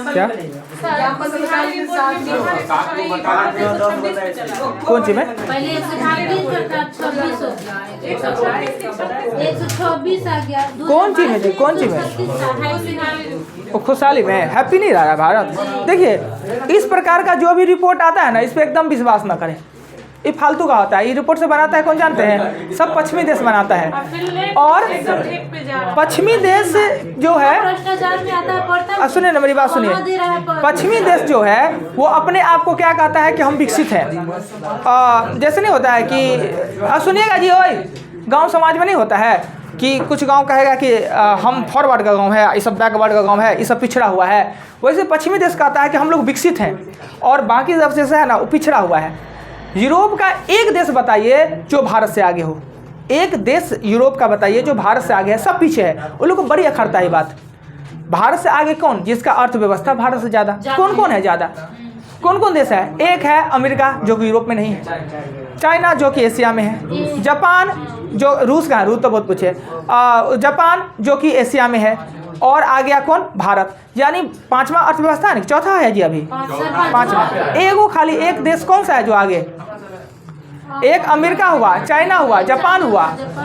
क्या कौन सी में पहले 126 हो गया, 126 आ गया। कौन सी में थी कौन सी में वो खुशहाली में हैप्पी नहीं रहा है भारत। देखिए इस प्रकार का जो भी रिपोर्ट आता है ना इस पर एकदम विश्वास ना करें, ये फालतू का होता है। ये रिपोर्ट से बनाता है कौन जानते हैं, सब पश्चिमी देश बनाता है। और पश्चिमी देश जो है भ्रष्टाचार में आता है, पड़ता है। सुनिए ना मेरी बात सुनिए, पश्चिमी देश जो है वो अपने आप को क्या कहता है कि हम विकसित हैं। जैसे नहीं होता है कि सुनिएगा जी, ओए गांव समाज में नहीं होता है कि कुछ गांव कहेगा कि हम फॉरवर्ड का गांव है, ये सब बैकवर्ड का गांव है, ये सब पिछड़ा हुआ है। वैसे पश्चिमी देश कहता है कि हम लोग विकसित हैं और बाकी सब जैसे है ना वो पिछड़ा हुआ है। यूरोप का एक देश बताइए जो भारत से आगे हो, एक देश यूरोप का बताइए जो भारत से आगे है, सब पीछे है। उन लोग को बड़ी अखरता है बात। भारत से आगे कौन, जिसका अर्थव्यवस्था भारत से ज़्यादा, कौन कौन है ज़्यादा, कौन कौन देश है? एक है अमेरिका जो कि यूरोप में नहीं है, चाइना जो कि एशिया में है, जापान जो रूस का है, रूस तो बहुत कुछ है, जापान जो कि एशिया में है, और आ गया कौन, भारत। यानी पांचवा अर्थव्यवस्था है, चौथा है जी अभी पांचवा। एगो खाली एक देश कौन सा है जो आगे, एक अमेरिका हुआ, चाइना हुआ, जापान हुआ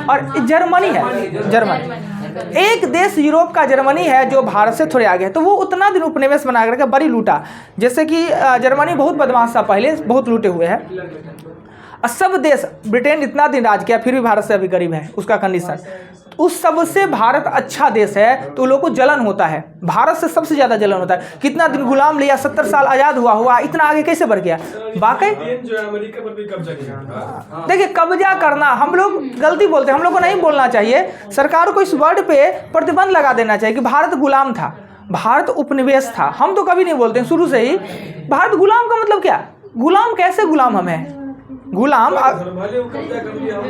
और जर्मनी है। जर्मनी एक देश यूरोप का जर्मनी है जो भारत से थोड़े आगे है। तो वो उतना दिन उपनिवेश बना करके बड़ी लूटा, जैसे कि जर्मनी बहुत बदमाश था पहले, बहुत लूटे हुए हैं। सब देश, ब्रिटेन इतना दिन राज किया फिर भी भारत से अभी गरीब है, उसका कंडीशन। उस सबसे भारत अच्छा देश है तो लोगों को जलन होता है, भारत से सबसे ज़्यादा जलन होता है। कितना दिन गुलाम लिया, 70 साल आज़ाद हुआ, इतना आगे कैसे बढ़ गया। बाकी देखिए कब्जा करना, हम लोग गलती बोलते हैं, हम लोग को नहीं बोलना चाहिए। सरकार को इस वर्ड पे प्रतिबंध लगा देना चाहिए कि भारत गुलाम था, भारत उपनिवेश था। हम तो कभी नहीं बोलते हैं शुरू से ही। भारत गुलाम का मतलब क्या, गुलाम कैसे गुलाम हम हैं? गुलाम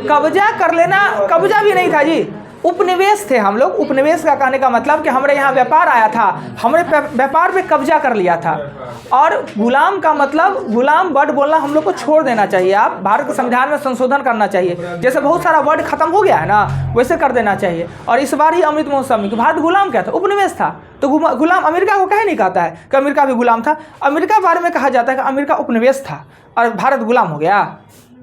कब्जा कर लेना, कब्जा भी नहीं था जी, उपनिवेश थे हम लोग। उपनिवेश का कहने का मतलब कि हमारे यहाँ व्यापार आया था, हमने व्यापार पे कब्जा कर लिया था। और गुलाम का मतलब, गुलाम वर्ड बोलना हम लोग को छोड़ देना चाहिए। आप भारत के संविधान में संशोधन करना चाहिए, जैसे बहुत सारा वर्ड खत्म हो गया है ना, वैसे कर देना चाहिए। और इस बार ही अमृत महोत्सव में भारत गुलाम क्या था, उपनिवेश था। तो गुलाम अमेरिका को कहे नहीं कहता है कि अमेरिका भी गुलाम था, अमेरिका बारे में कहा जाता है कि अमेरिका उपनिवेश था और भारत गुलाम हो गया।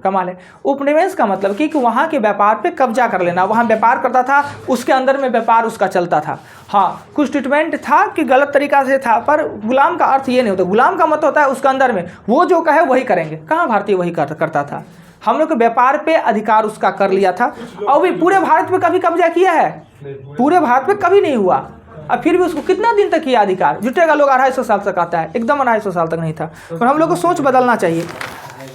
कमाल है। उपनिवेश का मतलब कि वहाँ के व्यापार पे कब्जा कर लेना, वहाँ व्यापार करता था, उसके अंदर में व्यापार उसका चलता था। हाँ कुछ ट्रीटमेंट था कि गलत तरीका से था, पर गुलाम का अर्थ ये नहीं होता। गुलाम का मतलब होता है उसके अंदर में वो जो कहे वही करेंगे। कहाँ भारतीय वही करता था। हम लोग के व्यापार पे अधिकार उसका कर लिया था। और भी पूरे भारत पे कभी कब्जा किया है, पूरे भारत पे कभी नहीं हुआ। अब फिर भी उसको कितना दिन तक किया अधिकार, जुटेगा लोग 250 साल तक आता है, एकदम 250 साल तक नहीं था। और हम लोग को सोच बदलना चाहिए।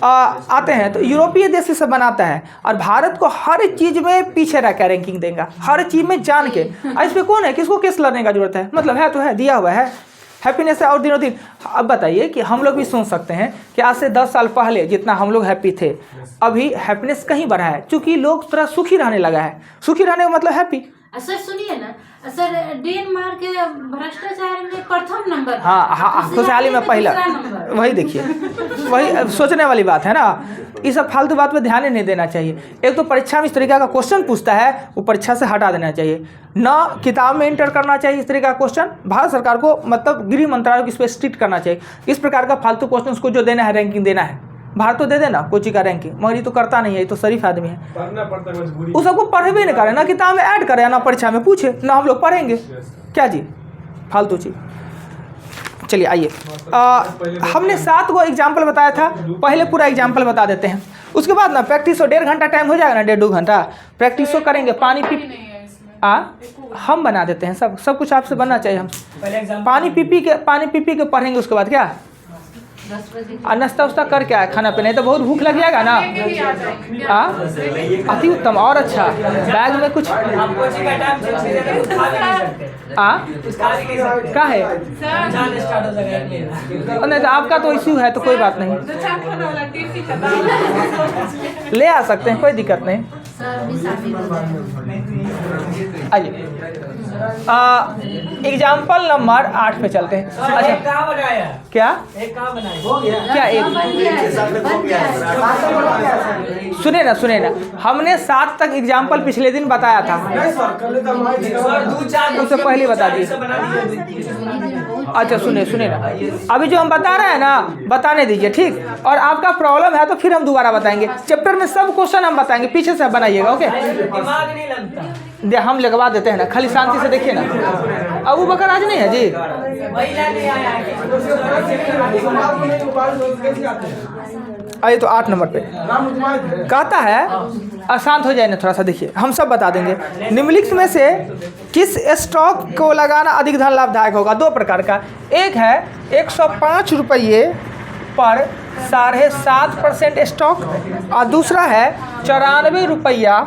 आते हैं तो यूरोपीय देश से बनाता है और भारत को हर चीज़ में पीछे रह कर रैंकिंग देगा, हर चीज़ में जान के। इस पर कौन है, किसको केस लड़ने का जरूरत है, मतलब है तो है, दिया हुआ है, हैप्पीनेस है और दिनों दिन। अब बताइए कि हम लोग भी सोच सकते हैं कि आज से 10 साल पहले जितना हम लोग हैप्पी थे, अभी हैप्पीनेस कहीं बढ़ा है, क्योंकि लोग थोड़ा सुखी रहने लगा है। सुखी रहने का मतलब हैप्पी। सर सुनिए ना सर, डेनमार्क भ्रष्टाचार में प्रथम नंबर, हाँ खुशहाली में पहला, वही देखिए, वही सोचने वाली बात है ना। ये सब फालतू बात पे ध्यान ही नहीं देना चाहिए। एक तो परीक्षा में इस तरीका का क्वेश्चन पूछता है, वो परीक्षा से हटा देना चाहिए, ना किताब में एंटर करना चाहिए इस तरीका का क्वेश्चन। भारत सरकार को मतलब गृह मंत्रालय को इस पर स्ट्रिक्ट करना चाहिए। इस प्रकार का फालतू क्वेश्चन उसको जो देना है, रैंकिंग देना है, भारत तो दे देना कोची का रैंकिंग, मगर ये तो करता नहीं है, ये तो शरीफ आदमी है। वो सबको पढ़े भी नहीं करे, ना किताब में ऐड करे, ना परीक्षा में पूछे, ना हम लोग पढ़ेंगे क्या जी, फालतू चीज। चलिए आइए, हमने 7 गो एग्जाम्पल बताया था, पहले पूरा एग्जाम्पल बता देते हैं, उसके बाद ना प्रैक्टिस हो, 1.5 घंटा टाइम हो जाएगा ना, 1.5-2 घंटा प्रैक्टिस करेंगे। पानी पी हम बना देते हैं, सब कुछ आपसे बनना चाहिए। हम पानी पी के पढ़ेंगे, उसके बाद क्या नाश्ता उस्ता कर क्या है, खाना पीना, तो बहुत भूख लग जाएगा ना। अति उत्तम और अच्छा। बैग में कुछ क्या है, नहीं तो आपका तो इश्यू है तो कोई बात नहीं, ले आ सकते हैं, कोई दिक्कत नहीं। सर भी शामिल हो जाए। आइए एग्जाम्पल नंबर 8 पे चलते हैं। अच्छा कहाँ बनाया? क्या हो गया। क्या एक बन गया है, बन गया है। सुने ना हमने 7 तक एग्जाम्पल पिछले दिन बताया था, उससे पहले बता दिए। अच्छा सुने ना, अभी जो हम बता रहे हैं ना बताने दीजिए, ठीक। और आपका प्रॉब्लम है तो फिर हम दोबारा बताएंगे। चैप्टर में सब क्वेश्चन हम बताएंगे, पीछे से बनाइएगा, ओके। दिमाग नहीं लगता। हम लगवा देते हैं ना, खाली शांति से देखिए ना। अबू बकर आज नहीं है जी, महिला नहीं आया है। आइए तो 8 नंबर पे कहता है, अशांत हो जाए ना थोड़ा सा, देखिए हम सब बता देंगे। निम्नलिखित में से किस स्टॉक को लगाना अधिक धन लाभदायक होगा? 2 प्रकार का, एक है 105 रुपये पर 7.5% स्टॉक और दूसरा है 94 रुपया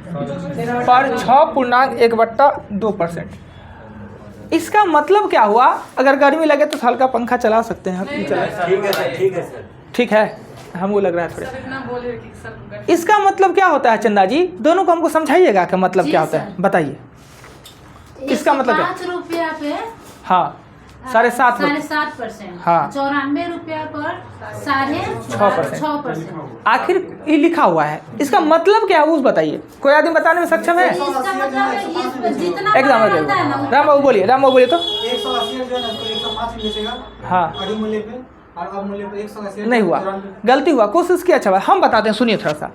पर 6.1/2%। इसका मतलब क्या हुआ? अगर गर्मी लगे तो हल्का पंखा चला सकते हैं, ठीक है सर। ठीक है, हमको लग रहा है थोड़ा। इसका मतलब क्या होता है चंदा जी? दोनों को हमको समझाइएगा कि मतलब जी क्या होता है, बताइए। इसका मतलब क्या? 5 रुपया पे हाँ 7.5%। 7.5%। हाँ। 94 रुपया पर 6.5%। आखिर ये लिखा हुआ है, इसका मतलब क्या है वो बताइए। कोई आदमी बताने में सक्षम है? इसका मतलब है ये जितना एकदम बड़ा रहता है ना, राम बाबू बोलिए, राम बाबू बोलिए तो। 180 जो है ना उसको 105 बेचेगा। हाँ अड़ी मूल्य पे और अब मूल्य पे 180 नहीं हुआ, गलती हुआ, कोशिश किया। अच्छा हम बताते हैं, सुनिए थोड़ा सा।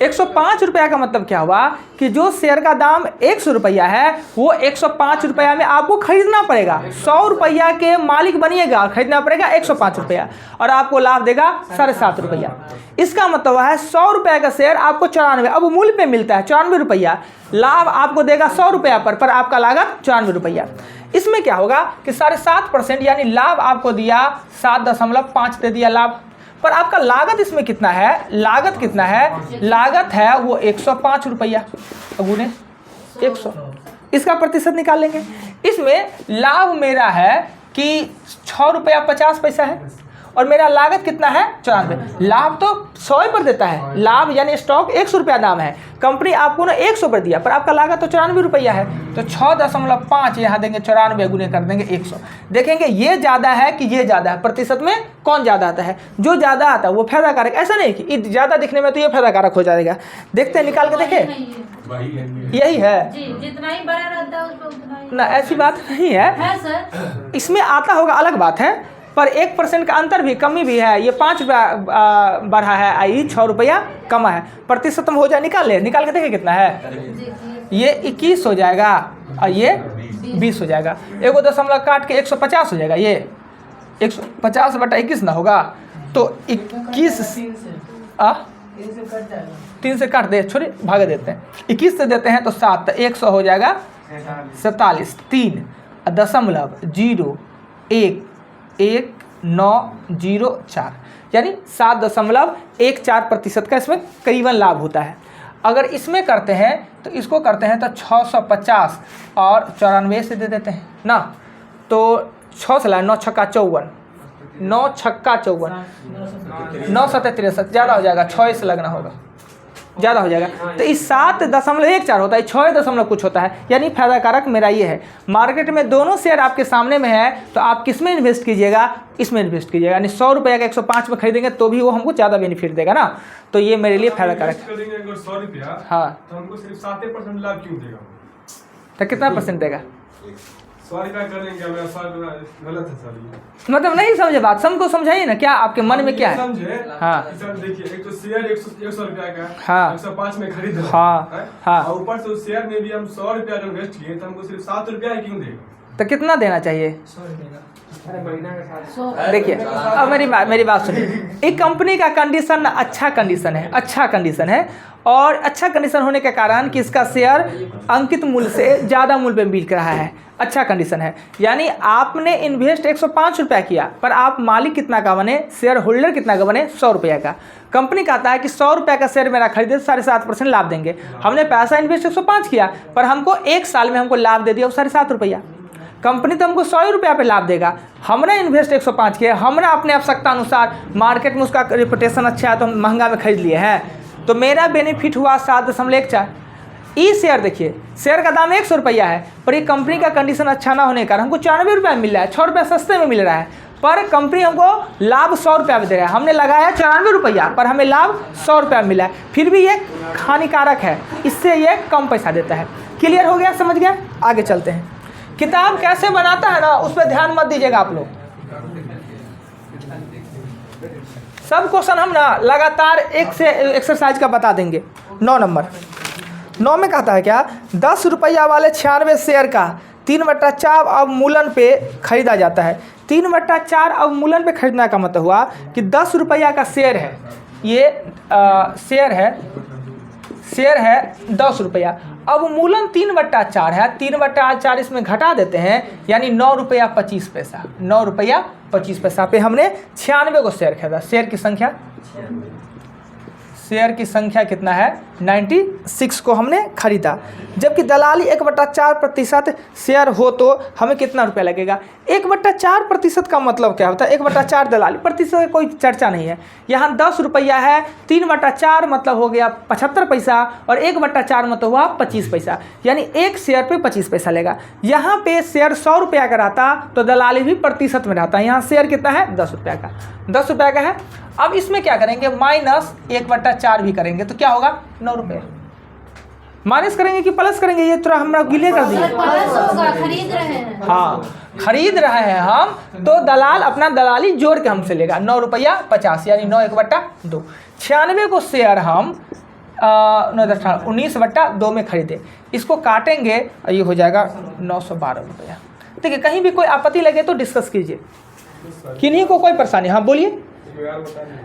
105 रुपया का मतलब क्या हुआ कि जो शेयर का दाम 100 रुपया है वो 105 रुपया में आपको खरीदना पड़ेगा। 100 रुपया के मालिक बनिएगा और खरीदना पड़ेगा 105 रुपया, और आपको लाभ देगा 7.5 रुपया। इसका मतलब है 100 रुपया का शेयर आपको 94, अब मूल्य पे मिलता है 94 रुपया, लाभ आपको देगा 100 रुपया पर आपका लागत 94 रुपया। इसमें क्या होगा कि 7.5% यानी लाभ आपको दिया 7.5 दे दिया लाभ, पर आपका लागत इसमें कितना है? लागत कितना है? लागत है वो 105 रुपया गुने 100, इसका प्रतिशत निकाल लेंगे। इसमें लाभ मेरा है कि 6 रुपया 50 पैसा है और मेरा लागत कितना है? 94। लाभ तो 100 पर देता है, लाभ यानी स्टॉक 100 रुपया दाम है, कंपनी आपको ना 100 पर दिया, पर आपका लागत तो 94 रुपया है, तो 6.5 यहाँ देंगे 94 गुने कर देंगे 100। देखेंगे ये ज़्यादा है कि ये ज़्यादा है, प्रतिशत में कौन ज़्यादा आता है? जो ज़्यादा आता है वो फायदा कारक, ऐसा नहीं कि ज़्यादा दिखने में तो ये फायदा कारक हो जाएगा। देखते हैं, निकाल के देखें, यही है जी, जितना ही बड़ा रहता है उसको उतना ही ना, ऐसी बात नहीं है सर। इसमें आता होगा अलग बात है, पर 1% का अंतर भी, कमी भी है। ये 5 रुपया बढ़ा है, आई 6 रुपया कमा है, प्रतिशत में हो जाए, निकाल के देखें कितना है। ये 21 हो जाएगा और ये 20 हो जाएगा। एगो दशमलव काट के 150 हो जाएगा, ये 150/21 ना होगा तो 21 3 से काट दे, छोड़िए भागे देते हैं, 21 से देते हैं तो 7, 100 हो जाएगा 47, 3.01904 यानी 7.14% का इसमें करीबन लाभ होता है। अगर इसमें करते हैं तो इसको करते हैं तो 650 और 94 से दे देते हैं ना, तो 6 से 9 छक्का 54, 9 छक्का 54, 9 7 63, ज़्यादा हो जाएगा, 6 से लगना होगा, ज़्यादा हो जाएगा। तो इस 7.14 होता है, 6 कुछ होता है, यानी फायदा कारक मेरा ये है। मार्केट में दोनों शेयर आपके सामने में है तो आप किस में इन्वेस्ट कीजिएगा? इसमें इन्वेस्ट कीजिएगा, यानी 100 रुपये का 105 में खरीदेंगे तो भी वो हमको ज़्यादा बेनिफिट देगा ना, तो ये मेरे लिए फायदा कारक है। 100 रुपया, हाँ तो हमको सिर्फ 7% लाभ क्यों देगा? तो कितना परसेंट देगा? 100 रुपया करेंगे, मेरा 100 रुपया गलत है सर। मतलब नहीं समझे बात, सबको समझाइए ना, क्या आपके मन में क्या है? समझे? हाँ। सर देखिए, एक तो शेयर 100 रुपया का, हाँ। 105 में खरीद रहे हैं, हाँ। हैं? हाँ। और ऊपर से उस शेयर में भी हम 100 रुपया अगर इन्वेस्ट किए तो हमको सिर्फ 7 रुपया ही क्यों देगा? तो कितना देना चाहिए? देखिए अब मेरी बात सुनिए, एक कंपनी का कंडीशन अच्छा कंडीशन है और अच्छा कंडीशन होने के कारण कि इसका शेयर अंकित मूल्य से ज़्यादा मूल्य पे बिक रहा है, अच्छा कंडीशन है। यानी आपने इन्वेस्ट 105 रुपया किया, पर आप मालिक कितना का बने? शेयर होल्डर कितना का बने? 100 रुपया का। कंपनी कहता है कि 100 रुपया का शेयर मेरा खरीदे 7.5% लाभ देंगे। हमने पैसा इन्वेस्ट 105 किया, पर हमको 1 साल में हमको लाभ दे दिया 7.5 रुपया। कंपनी तो हमको 100 रुपया पे लाभ देगा, हमने इन्वेस्ट 105 किया, हमने अपने आवश्यकता अनुसार, मार्केट में उसका रिपुटेशन अच्छा है तो हम महंगा में खरीद लिए हैं, तो मेरा बेनिफिट हुआ 7.14। ई शेयर देखिए, शेयर का दाम 100 रुपया है, पर ये कंपनी का कंडीशन अच्छा ना होने के कारण हमको 94 रुपये मिल रहा है, 6 रुपये सस्ते में मिल रहा है, पर कंपनी हमको लाभ 100 रुपया में दे रहा है। हमने लगाया 94 रुपया, पर हमें लाभ 100 रुपया मिला है, फिर भी ये हानिकारक है, इससे ये कम पैसा देता है। क्लियर हो गया, समझ गया? आगे चलते हैं। किताब कैसे बनाता है ना, उस पर ध्यान मत दीजिएगा आप लोग। सब क्वेश्चन हम ना लगातार एक से एक्सरसाइज का बता देंगे। 9 नंबर 9 में कहता है क्या, 10 रुपया वाले 96 शेयर का 3/4 अवमूल्यन पे खरीदा जाता है। 3/4 अवमूल्यन पे खरीदने का मतलब हुआ कि 10 रुपया का शेयर है, ये शेयर है 10 रुपया, अवमूल्यन 3/4 है, 3/4 इसमें घटा देते हैं, यानी 9 रुपया 25 पैसा। 9 रुपया 25 पैसा पे हमने 96 को शेयर खरीदा। शेयर की संख्या कितना है, 96 को हमने खरीदा। जबकि दलाली 1/4% शेयर हो तो हमें कितना रुपया लगेगा। 1/4% का मतलब क्या होता है, 1/4 दलाली, प्रतिशत का कोई चर्चा नहीं है। यहाँ 10 रुपया है, 3/4 मतलब हो गया 75 पैसा, और 1/4 मतलब हुआ 25 पैसा, यानी एक शेयर पे 25 पैसा लेगा। यहाँ पे शेयर 100 रुपया का रहता तो दलाली भी प्रतिशत में रहता है। यहाँ शेयर कितना है, 10 रुपया का, 10 रुपया का है। अब इसमें क्या करेंगे, माइनस 1/4 भी करेंगे तो क्या होगा, 9 रुपये। माइनस करेंगे कि प्लस करेंगे, ये थोड़ा हमरा गिले कर दिए। प्लस होगा, खरीद रहे हैं। हाँ, खरीद रहे हैं हम, तो दलाल अपना दलाली जोड़ के हमसे लेगा 9 रुपया 50, यानी 9 1/2। 96 को शेयर हम 19/2 में खरीदे, इसको काटेंगे और ये हो जाएगा 912 रुपया। देखिए, कहीं भी कोई आपत्ति लगे तो डिस्कस कीजिए, किन्हीं को कोई परेशानी। हाँ बोलिए।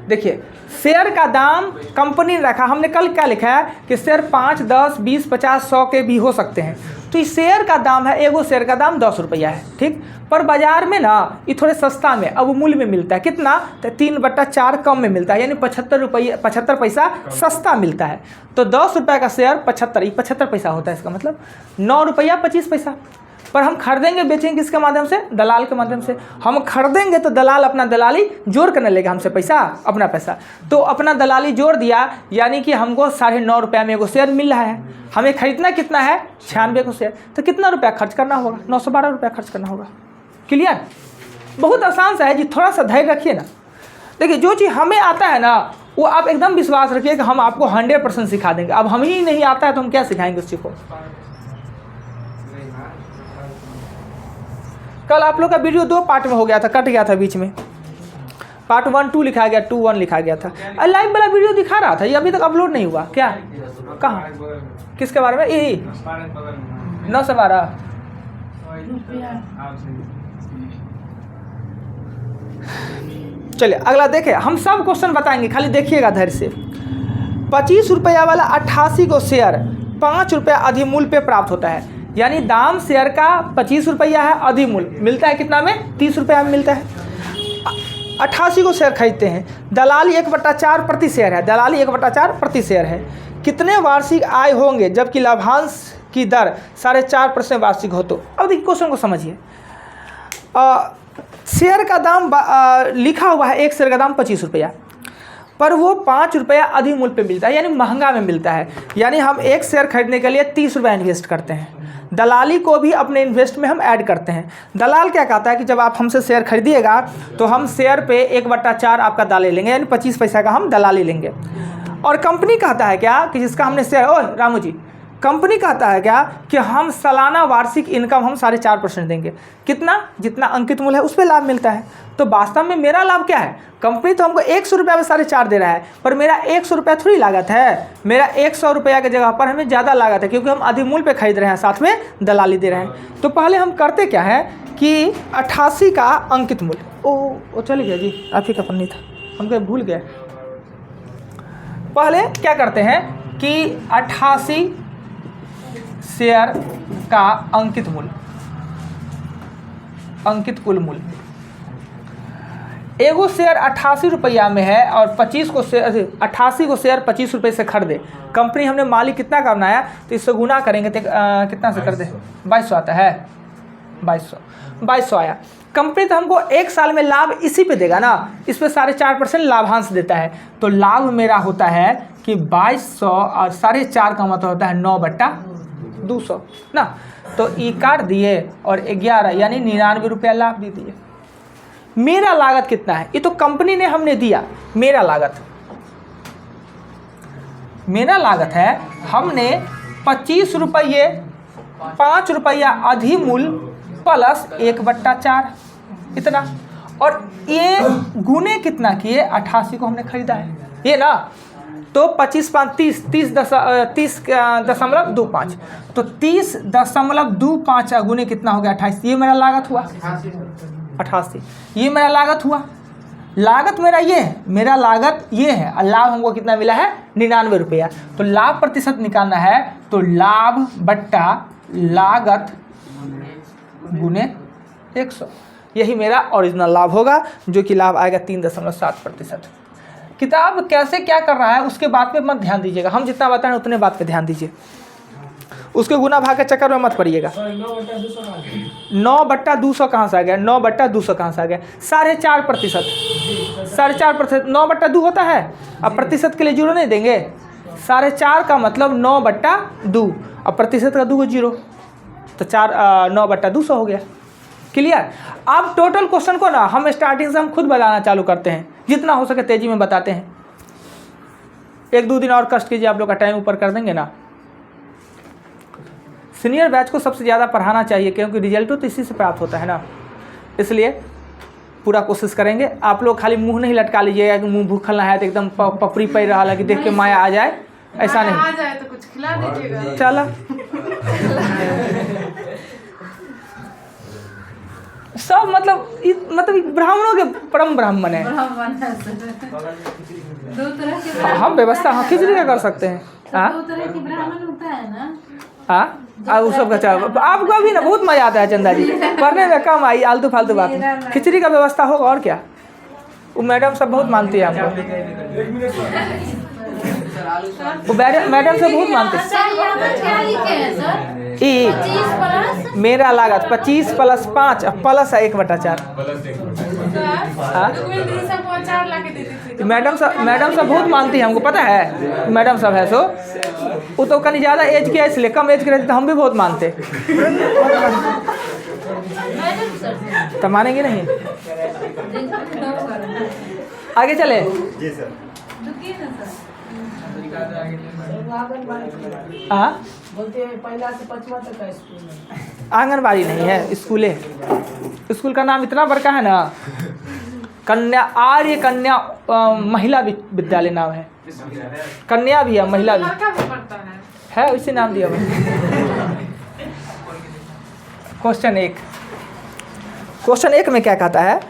देखिए, शेयर का दाम कंपनी ने रखा, हमने कल क्या लिखा है कि शेयर 5, 10, 20, 50, 100 के भी हो सकते हैं। तो इस शेयर का दाम है, एगो शेयर का दाम 10 रुपया है, ठीक। पर बाजार में ना ये थोड़े सस्ता में अवमूल्य में मिलता है, कितना, तो 3/4 कम में मिलता है, यानी 75 पैसा सस्ता मिलता है। तो 10 रुपये का शेयर 75 पैसा होता है, इसका मतलब 9 रुपया 25 पैसा। पर हम खरीदेंगे बेचेंगे किसके माध्यम से, दलाल के माध्यम से। हम खरीदेंगे तो दलाल अपना दलाली जोड़ कर न लेगा हमसे पैसा, अपना पैसा। तो अपना दलाली जोड़ दिया, यानी कि हमको 9.5 रुपया में एगो शेयर मिल रहा है। हमें खरीदना कितना है, 96 को शेयर, तो कितना रुपया खर्च करना होगा, 912 रुपया खर्च करना होगा। क्लियर? बहुत आसान सा है जी, थोड़ा सा धैर्य रखिए ना। देखिए, जो चीज़ हमें आता है ना, वो आप एकदम विश्वास रखिए कि हम आपको 100% सिखा देंगे। अब हमें ही नहीं आता है तो हम क्या सिखाएंगे उस चीज़ को। कल आप लोग का वीडियो 2 पार्ट में हो गया था, कट गया था बीच में। पार्ट 1 2 लिखा गया, 2 1 लिखा गया था। लाइव वाला वीडियो दिखा रहा था, ये अभी तक अपलोड नहीं हुआ क्या, कहाँ, किसके बारे में, यही 9 से 12। चलिए अगला देखें, हम सब क्वेश्चन बताएंगे, खाली देखिएगा धैर्य से। 25 रुपया वाला 88 को शेयर 5 रुपया अधिमूल्य पे प्राप्त होता है, यानी दाम शेयर का 25 रुपया है, अधिमूल्य मिलता है कितना में, 30 रुपया में मिलता है। 88 को शेयर खरीदते हैं, दलाली 1/4 प्रति शेयर है, दलाली 1/4 प्रति शेयर है। कितने वार्षिक आय होंगे जबकि लाभांश की दर 4.5% वार्षिक हो तो। अब देखिए क्वेश्चन को समझिए। शेयर का दाम लिखा हुआ है, एक शेयर का दाम 25 रुपया, पर वो 5 रुपया अधिमूल्य पे मिलता है, यानी महंगा में मिलता है। यानी हम एक शेयर खरीदने के लिए 30 रुपया इन्वेस्ट करते हैं, दलाली को भी अपने इन्वेस्ट में हम ऐड करते हैं। दलाल क्या कहता है कि जब आप हमसे शेयर खरीदिएगा तो हम शेयर पे 1/4 आपका दलाली लेंगे, यानी 25 पैसा का हम दलाली लेंगे। और कंपनी कहता है क्या कि जिसका हमने शेयर, ओह रामू जी, कंपनी कहता है क्या कि हम सालाना वार्षिक इनकम हम 4.5% देंगे, कितना, जितना अंकित मूल्य है उस पर लाभ मिलता है। तो वास्तव में मेरा लाभ क्या है, कंपनी तो हमको 100 रुपया में 4.5 दे रहा है, पर मेरा 100 रुपया थोड़ी लागत है, मेरा 100 रुपया की जगह पर हमें ज़्यादा लागत है, क्योंकि हम अधिमूल्य पे खरीद रहे हैं, साथ में दलाली दे रहे हैं। तो पहले हम करते क्या है कि 88 का अंकित मूल्य, ओ चल गया जी, आप ही का पन्नी था, हमको भूल गया। पहले क्या करते हैं कि 88 शेयर का अंकित मूल्य, अंकित कुल मूल्य, एगो शेयर 88 रुपया में है और 25 को शेयर 88 को शेयर 25 रुपये से खरीदे। कंपनी हमने मालिक कितना का बनाया, तो इससे गुना करेंगे तो कितना से कर दे, 2200 आता है, 2200 आया। कंपनी तो हमको 1 साल में लाभ इसी पे देगा ना, इस पे 4.5% लाभांश देता है। तो लाभ मेरा होता है कि 2200 और 4.5 का मतलब होता है 9/200 ना। तो ई काट दिए और 11 यानी 99 रुपया लाभ दे दिए। मेरा लागत कितना है? ये तो कंपनी ने हमने दिया। मेरा लागत है हमने 25 रुपये 5 रुपया अधिमूल्य प्लस 1/4 इतना, और ये गुने कितना किए? 88 को हमने खरीदा है ये ना। तो 25 5 30.25 तो 30.25 गुने कितना हो गया? 28। ये मेरा लागत हुआ 88। ये मेरा लागत हुआ। लागत मेरा ये है, मेरा लागत ये है, और लाभ हमको कितना मिला है? 99 रुपया। तो लाभ प्रतिशत निकालना है तो लाभ बट्टा लागत गुने 100, यही मेरा ओरिजिनल लाभ होगा, जो कि लाभ आएगा 3.7%। किताब कैसे क्या कर रहा है उसके बात पे मत ध्यान दीजिएगा, हम जितना बताएं उतने बात पे ध्यान दीजिए, उसके गुना भाग के चक्कर में मत पड़िएगा। 9/200 कहाँ से आ गया? 9/200 कहाँ से आ गया? 4.5%। 4.5% 9/2 होता है। अब प्रतिशत के लिए 0 नहीं देंगे। 4.5 का मतलब 9/2, अब प्रतिशत का 2 0, तो 9/200 हो गया। क्लियर? अब टोटल क्वेश्चन को ना हम स्टार्टिंग से हम खुद बताना चालू करते हैं, जितना हो सके तेजी में बताते हैं। 1-2 दिन और कष्ट कीजिए, आप लोग का टाइम ऊपर कर देंगे ना। सीनियर बैच को सबसे ज़्यादा पढ़ाना चाहिए, क्योंकि रिजल्ट तो इसी से प्राप्त होता है ना, इसलिए पूरा कोशिश करेंगे। आप लोग खाली मुंह नहीं लटका लीजिएगा कि मुंह भूखल है तो एकदम पपड़ी पड़ रहा है कि देख के माया आ जाए, ऐसा नहीं। आ जाए तो कुछ खिला दीजिएगा। चला सब मतलब ब्राह्मणों के परम ब्राह्मण है। दो तरह के हम व्यवस्था हाँ खिचड़ी का कर सकते हैं। हाँ दो तरह के ब्राह्मण होता है ना। हाँ वो सब का आपको अभी ना बहुत मजा आता है चंदा जी, पढ़ने में कम आई आलतू फालतू बात। खिचड़ी का व्यवस्था होगा और क्या, वो मैडम सब बहुत मानती है हमको, वो मैडम से बहुत मानते हैं। सर यहाँ पर क्या लिखे हैं सर? 25 प्लस मेरा लागत 25 + 5 प्लस 1/4। हाँ मैडम सब बहुत मानती है हमको, पता है मैडम सब है सो वो तो कहीं ज़्यादा एज की है, इसलिए कम एज के रहते तो हम भी बहुत मानते। तो मानेंगे नहीं? आगे चले। जी सर। हाँ बोलते हैं पहला से 5वां तक का स्कूल है। आंगनबाड़ी नहीं है, स्कूल है। स्कूल का नाम इतना बड़का है ना, आर्य कन्या महिला विद्यालय नाम है। कन्या भी है, महिला भी है, उसी नाम दिया हुआ। क्वेश्चन 1 में क्या कहता है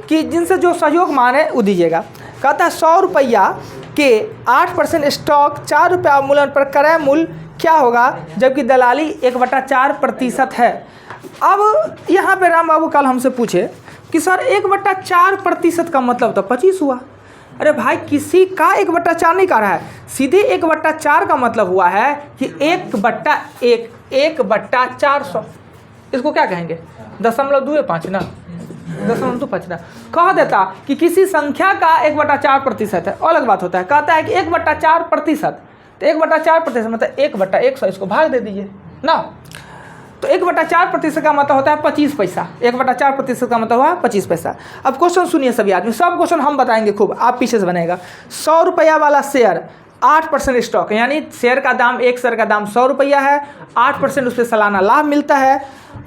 कि जिनसे जो सहयोग माने वो दीजिएगा। कहता है 100 रुपया के 8% स्टॉक 4 रुपया अवमूल्यन पर क्रय मूल्य क्या होगा, जबकि दलाली 1/4% है। अब यहाँ पे राम बाबू कल हमसे पूछे कि सर 1/4% का मतलब तो 25 हुआ। अरे भाई किसी का 1/4 नहीं कर रहा है, सीधे 1/4 का मतलब हुआ है कि 1/400। इसको क्या कहेंगे? 0.25 ना, 0.25 ना। कह देता कि किसी संख्या का 1/4% है, अलग बात होता है। कहता है कि 1/4%, तो 1/4% मतलब 1/100, इसको भाग दे दीजिए ना। तो 1/4% का मतलब होता है 25 पैसा। 1/4% का मतलब हुआ 25 पैसा। अब क्वेश्चन सुनिए सभी आदमी, सब क्वेश्चन हम बताएंगे खूब, आप पीछे से बनेगा। 100 रुपया वाला शेयर 8% स्टॉक, यानी शेयर का दाम, एक शेयर का दाम 100 रुपया है, 8% उस पर सालाना लाभ मिलता है,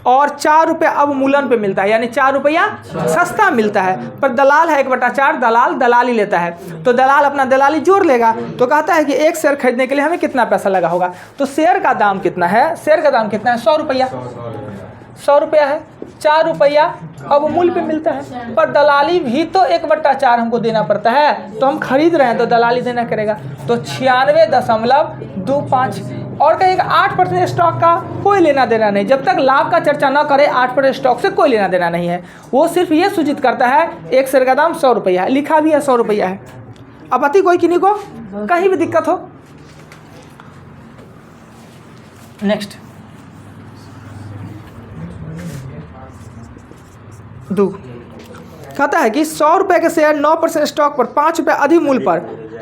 और 4 रुपया अवमूल्यन पे मिलता है, यानी 4 रुपया सस्ता मिलता है। पर दलाल है 1/4, दलाली लेता है, तो दलाल अपना दलाली जोड़ लेगा। तो कहता है कि एक शेयर खरीदने के लिए हमें कितना पैसा लगा होगा। तो शेयर का दाम कितना है? शेयर का दाम कितना है? 100 रुपया। 100 रुपया है, 4 रुपया अवमूल्य पे मिलता है, पर दलाली भी तो 1/4 हमको देना पड़ता है। तो हम खरीद रहे हैं तो दलाली देना करेगा, तो 96.25। और कहेगा 8% स्टॉक का कोई लेना देना नहीं, जब तक लाभ का चर्चा न करे 8% स्टॉक से कोई लेना देना नहीं है। वो सिर्फ ये सूचित करता है एक शेयर का दाम 100 रुपया है, लिखा भी है 100 रुपया है। अब आती कोई किन्हीं को कहीं भी दिक्कत हो? नेक्स्ट 2 कहता है कि 100 रुपये के शेयर 9% स्टॉक पर 5 रुपये अधिक मूल्य पर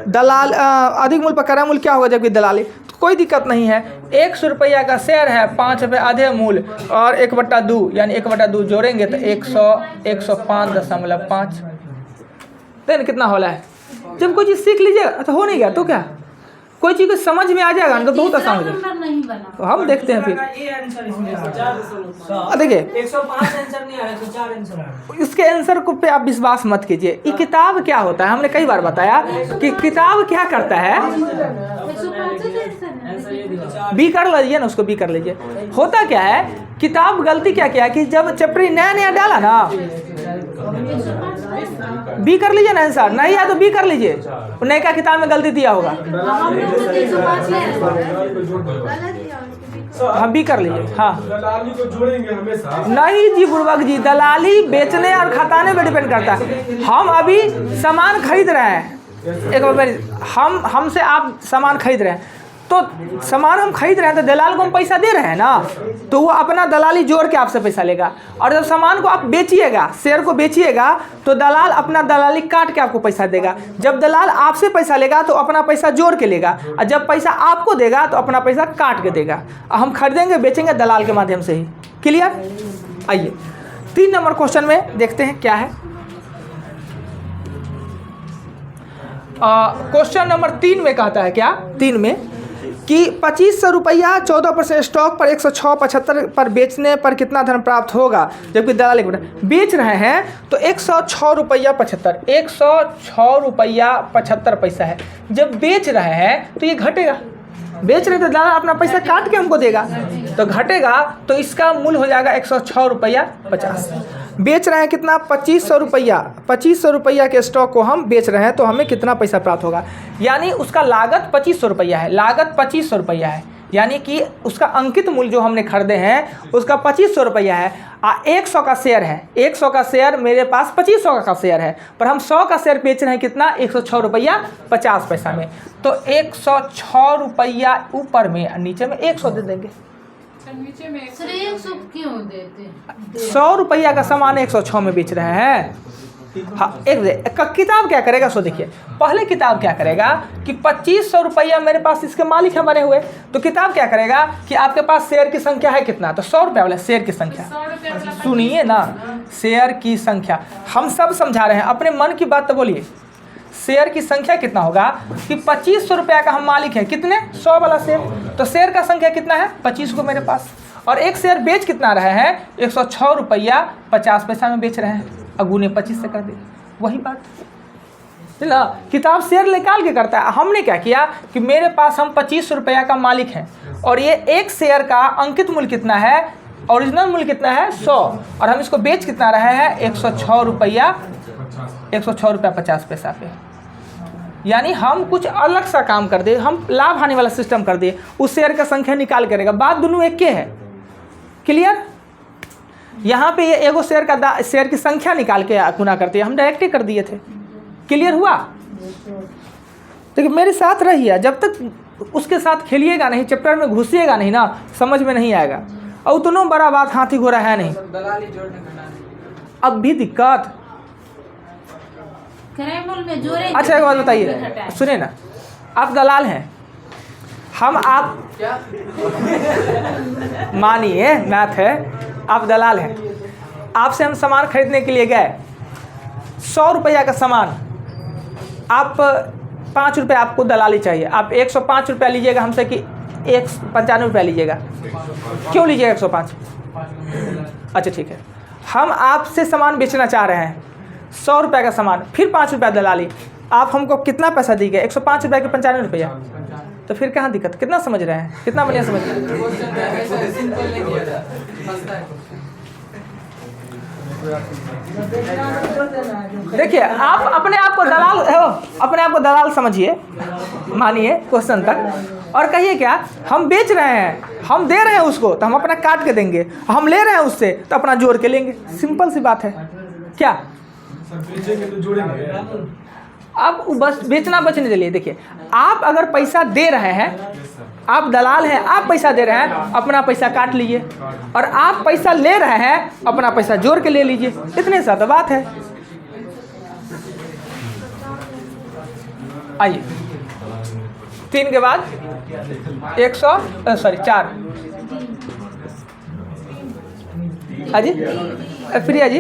दलाल अधिक मूल्य पर क्रय मूल्य क्या होगा जबकि दलाली, तो कोई दिक्कत नहीं है। 100 रुपया का शेयर है, 5 रुपये आधे मूल्य और 1/2 यानी 1/2 जोड़ेंगे तो 105.5 देन कितना होला है। जब कोई चीज़ सीख लीजिएगा तो हो नहीं गया तो क्या, कोई चीज़ को समझ में आ जाएगा ना तो बहुत आसान हो जाएगा। नंबर नहीं बना। तो हम देखते हैं फिर देखिए 105 आंसर नहीं आया तो 4 आंसर आया। इसके आंसर को पे आप विश्वास मत कीजिए। ये किताब क्या होता है, हमने कई बार बताया कि किताब क्या करता है। 105 बी कर लीजिए ना, उसको बी कर लीजिए। होता क्या है, किताब गलती क्या किया कि जब चैप्टर नया नया डाला ना, बी कर लीजिए ना आंसर, नहीं या तो बी कर लीजिए, नए का किताब में गलती दिया होगा। हाँ बी कर लीजिए। हाँ दलाली को जोड़ेंगे हमेशा। नहीं जी बुर्बक जी, दलाली बेचने और खताने पे डिपेंड करता है। हम अभी सामान खरीद रहे हैं, एक बार हमसे आप सामान खरीद रहे हैं, तो सामान हम खरीद रहे हैं तो दलाल को हम पैसा दे रहे हैं ना, तो वो अपना दलाली जोड़ के आपसे पैसा लेगा। और जब सामान को आप बेचिएगा, शेयर को बेचिएगा, तो दलाल अपना दलाली काट के आपको पैसा देगा। जब दलाल आपसे पैसा लेगा तो अपना पैसा जोड़ के लेगा, और जब पैसा आपको देगा तो अपना पैसा काट के देगा। हम खरीदेंगे बेचेंगे दलाल के माध्यम से ही। क्लियर? आइए 3 नंबर क्वेश्चन में देखते हैं क्या है। क्वेश्चन नंबर 3 में कहता है क्या, 3 में कि 2500 रुपया 14% स्टॉक पर 106.75 पर बेचने पर कितना धन प्राप्त होगा जबकि दलाली बेच रहे हैं तो 106 रुपया 75, 106 रुपया 75 पैसा है। जब बेच रहे हैं तो ये घटेगा, बेच रहे तो दलाल अपना पैसा काट के हमको देगा, तो घटेगा, तो इसका मूल्य हो जाएगा 106 रुपया 50। बेच रहे हैं कितना, 2500 रुपया, 2500 रुपया के स्टॉक को हम बेच रहे हैं तो हमें कितना पैसा प्राप्त होगा। यानी उसका लागत 2500 रुपया है, लागत 2500 रुपया है, यानी कि उसका अंकित मूल्य जो हमने खरीदे हैं उसका 2500 रुपया है। 100 का शेयर है, 100 का शेयर मेरे पास 2500 का शेयर है, पर हम 100 का शेयर बेच रहे हैं कितना, 106 रुपया 50 पैसा में। तो 106 रुपया ऊपर में, नीचे में 100 दे देंगे। नीचे में सर 100 क्यों देते? 100 रुपया का सामान 106 में बेच रहे हैं। हाँ एक किताब क्या करेगा, सो देखिए पहले किताब क्या करेगा कि 2500 रुपया मेरे पास इसके मालिक है बने हुए, तो किताब क्या करेगा कि आपके पास शेयर की संख्या है कितना, तो 100 रुपया वाला शेयर की संख्या। 100 रुपया वाला सुनिए ना, शेयर की संख्या हम सब समझा रहे हैं, अपने मन की बात तो बोलिए। शेयर की संख्या कितना होगा कि 2500 रुपया का हम मालिक हैं, कितने, 100 वाला शेयर, तो शेयर का संख्या कितना है 25 को मेरे पास, और एक शेयर बेच कितना रहे हैं 106 रुपया 50 पैसा में बेच रहे हैं, अगुने 25 से कर दे, वही बात है ना। किताब शेयर निकाल के करता है। हमने क्या किया कि मेरे पास हम 2500 रुपया का मालिक हैं, और ये एक शेयर का अंकित मूल्य कितना है, ओरिजिनल मूल्य कितना है 100, और हम इसको बेच कितना रहे हैं 106 रुपया 50 पैसा पे। यानी हम कुछ अलग सा काम कर दे, हम लाभ हानि वाला सिस्टम कर दे, उस शेयर का संख्या निकाल करेगा, बात दोनों एक के है। क्लियर? यहाँ पे ये एगो शेयर का शेयर की संख्या निकाल के गुना करते हैं, हम डायरेक्ट ही कर दिए थे। क्लियर हुआ? तो मेरे साथ रहिए, जब तक उसके साथ खेलिएगा नहीं, चैप्टर में घुसिएगा नहीं ना, समझ में नहीं आएगा। और उतना बड़ा बात हाथी घोड़ा है नहीं। अब भी दिक्कत, क्रैमल में जोड़े। अच्छा एक बात बताइए, सुनिए ना, आप दलाल हैं, हम आप मानिए मैथ है, आप दलाल हैं, आपसे हम सामान खरीदने के लिए गए, 100 रुपया का सामान, आप 5 रुपये आपको दलाली चाहिए, आप 105 रुपया लीजिएगा हमसे कि 195 रुपया लीजिएगा, क्यों लीजिएगा 105? अच्छा ठीक है, हम आपसे सामान बेचना चाह रहे हैं 100 रुपये का सामान, फिर 5 रुपया दलाली, आप हमको कितना पैसा दीजिएगा 105 रुपये के 95 रुपया, तो फिर कहाँ दिक्कत, कितना समझ रहे हैं, कितना बढ़िया समझ रहे हैं। देखिए आप अपने आप को दलाल हो, अपने आप को दलाल समझिए, मानिए क्वेश्चन तक, और कहिए क्या हम बेच रहे हैं, हम दे रहे हैं उसको तो हम अपना काट के देंगे, हम ले रहे हैं उससे तो अपना जोड़ के लेंगे, सिंपल सी बात है। क्या आप बस बेचना बचने के लिए, देखिए आप अगर पैसा दे रहे हैं, आप दलाल हैं, आप पैसा दे रहे हैं, अपना पैसा काट लीजिए, और आप पैसा ले रहे हैं, अपना पैसा जोड़ के ले लीजिए, इतने सा तो बात है। आइए 3 के बाद 4। अजी प्रिया जी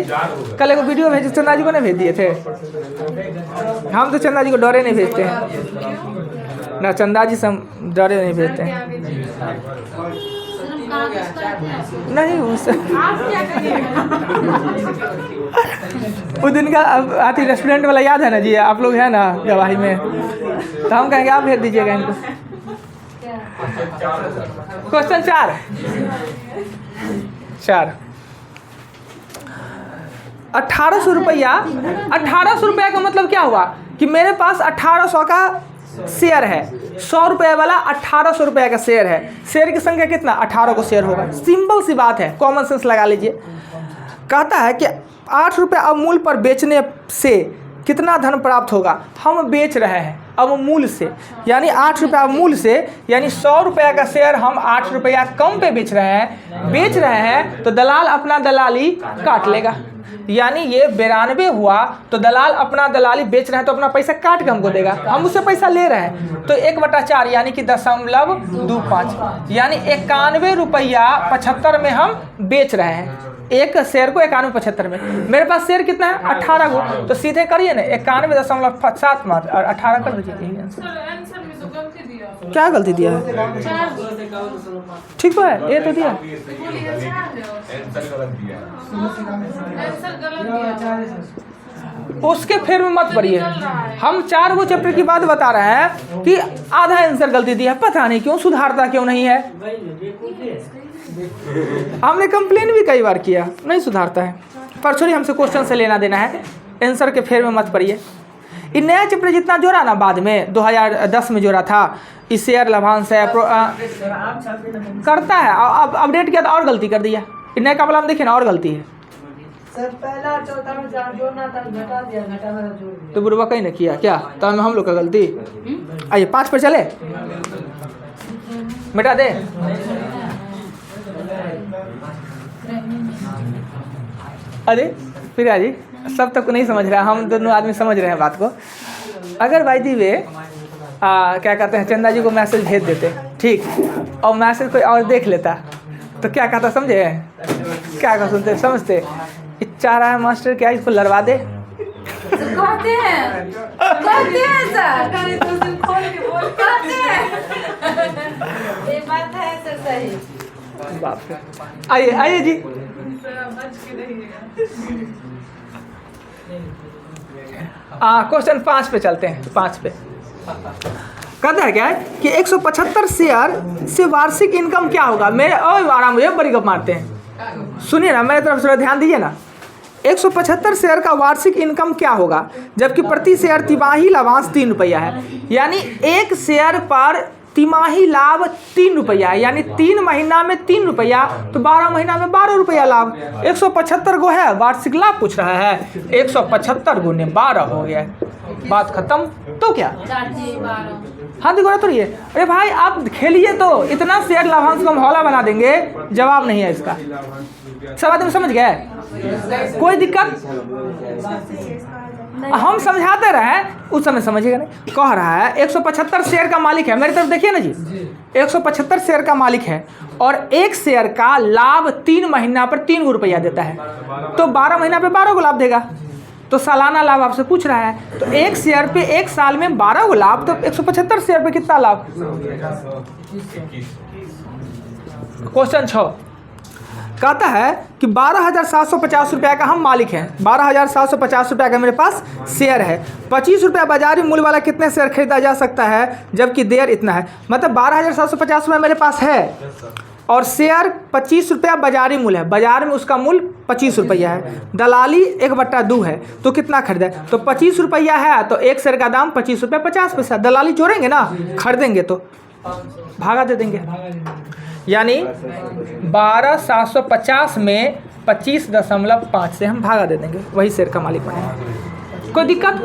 कल एक वीडियो भेजे चंदा जी को नहीं भेज दिए थे? हम तो चंदा जी को डरे नहीं भेजते हैं ना, चंदा जी से हम डरे नहीं भेजते हैं। नहीं उससे उस दिन का आती रेस्टोरेंट वाला याद है ना जी, आप लोग हैं ना गवाही में, तो हम कहेंगे आप भेज दीजिएगा इनको। क्वेश्चन 4 1800 रुपया। 1800 रुपया का मतलब क्या हुआ कि मेरे पास 1800 का शेयर है, 100 रुपये वाला 1800 रुपये का शेयर है। शेयर की संख्या कितना? 18 को शेयर होगा। सिंपल सी बात है, कॉमन सेंस लगा लीजिए। कहता है कि 8 रुपये अमूल पर बेचने से कितना धन प्राप्त होगा। हम बेच रहे हैं अमूल से, यानी 8 रुपये अमूल से, यानी 100 रुपये का शेयर हम 8 रुपया कम पे बेच रहे हैं तो दलाल अपना दलाली काट लेगा। यानी ये 92 हुआ तो दलाल अपना दलाली बेच रहे हैं तो अपना पैसा काट के हमको देगा, हम उससे पैसा ले रहे हैं। तो 1/4 यानी कि 0.25, यानी 91 रुपया 75 में हम बेच रहे हैं। एक शेयर को 91.75 में। मेरे पास शेयर कितना है? 18 को, तो सीधे करिए ना 91.7 और 18 कर दीजिए। क्या गलती दिया है? ठीक तो है, ये तो दिया। उसके फिर में मत पढ़िए। हम 4 गो चैप्टर की बात बता रहे हैं कि आधा आंसर गलती दिया, पता नहीं क्यों, सुधारता क्यों नहीं है। हमने कंप्लेन भी कई बार किया, नहीं सुधारता है। पर छोड़िए, हमसे क्वेश्चन से लेना देना है, आंसर के फेर में मत पड़िए। ये नया चैप्टर जितना जोड़ा ना बाद में 2010 में जोड़ा था, इस शेयर लाभांश है करता है, अब अपडेट किया तो और गलती कर दिया। नया का हम देखिए ना, और गलती है। सर पहला चौथा में जोड़ना था, घटा दिया, घटा वाला जोड़ दिया। तो बुरबा कहीं ना किया क्या, तो हम लोग का गलती। आइए 5 पर चले, मिटा दे। अरे प्रिया जी सब तक नहीं समझ रहा, हम दोनों आदमी समझ रहे हैं बात को। अगर भाई दी वे क्या कहते हैं, चंदा जी को मैसेज भेज देते, ठीक, और मैसेज कोई और देख लेता तो क्या कहता समझे? क्या कहा सुनते समझते, चाह रहा है मास्टर क्या इसको लड़वा दे। कहते हैं सर, खोल के बोल कहते हैं। ये बात है सर, सही। बाप रे। आइए जी, क्वेश्चन 5 पे चलते हैं। 5 पे कहता है क्या है कि 175 शेयर से वार्षिक इनकम क्या होगा। मेरे आराम ये बड़ी गप मारते हैं, सुनिए ना, मेरे तरफ से ध्यान दीजिए ना। 175 शेयर का वार्षिक इनकम क्या होगा, जबकि प्रति शेयर तिमाही लाभांश 3 रुपया है। यानी एक शेयर पर तिमाही लाभ 3 रुपया है, यानी 3 महीना में 3 रुपया, तो 12 महीना में 12 रुपया लाभ। 175 गो है, वार्षिक लाभ पूछ रहा है, 175 गुने 12 हो गया, बात खत्म। तो क्या हाँ देखो तो ये, अरे भाई आप खेलिए तो इतना शेयर लाभांश को हम हौला बना देंगे, जवाब नहीं है इसका। सब आदमी समझ गए, कोई दिक्कत? हम समझाते रहे, उस समय समझिएगा नहीं। कह रहा है 175 शेयर का मालिक है, मेरी तरफ देखिए ना जी, 175 शेयर का मालिक है और एक शेयर का लाभ 3 महीना पर 3 रुपया देता है, तो 12 महीना पे 12 को लाभ देगा। तो सालाना लाभ आपसे पूछ रहा है, तो एक शेयर पे एक साल में 12 को लाभ, तो 175 शेयर पे कितना लाभ? क्वेश्चन 6 कहता है कि 12,750 रुपया का हम मालिक हैं, 12,750 रुपया का मेरे पास शेयर है। 25 रुपया बाजारी मूल्य वाला कितने शेयर खरीदा जा सकता है, जबकि देर इतना है। मतलब 12,750 रुपया मेरे पास है और शेयर 25 रुपया बाजारी मूल्य है, बाजार में उसका मूल्य 25 रुपया है, दलाली 1/2 है, तो कितना खरीदा है? तो 25 रुपया है तो एक शेयर का दाम 25 रुपया 50 पैसा। दलाली जोड़ेंगे ना, खरीदेंगे तो भागा दे देंगे, यानी 12,750 में 25.5 से हम भागा दे देंगे, वही शेयर का मालिक बनेगा। कोई दिक्कत?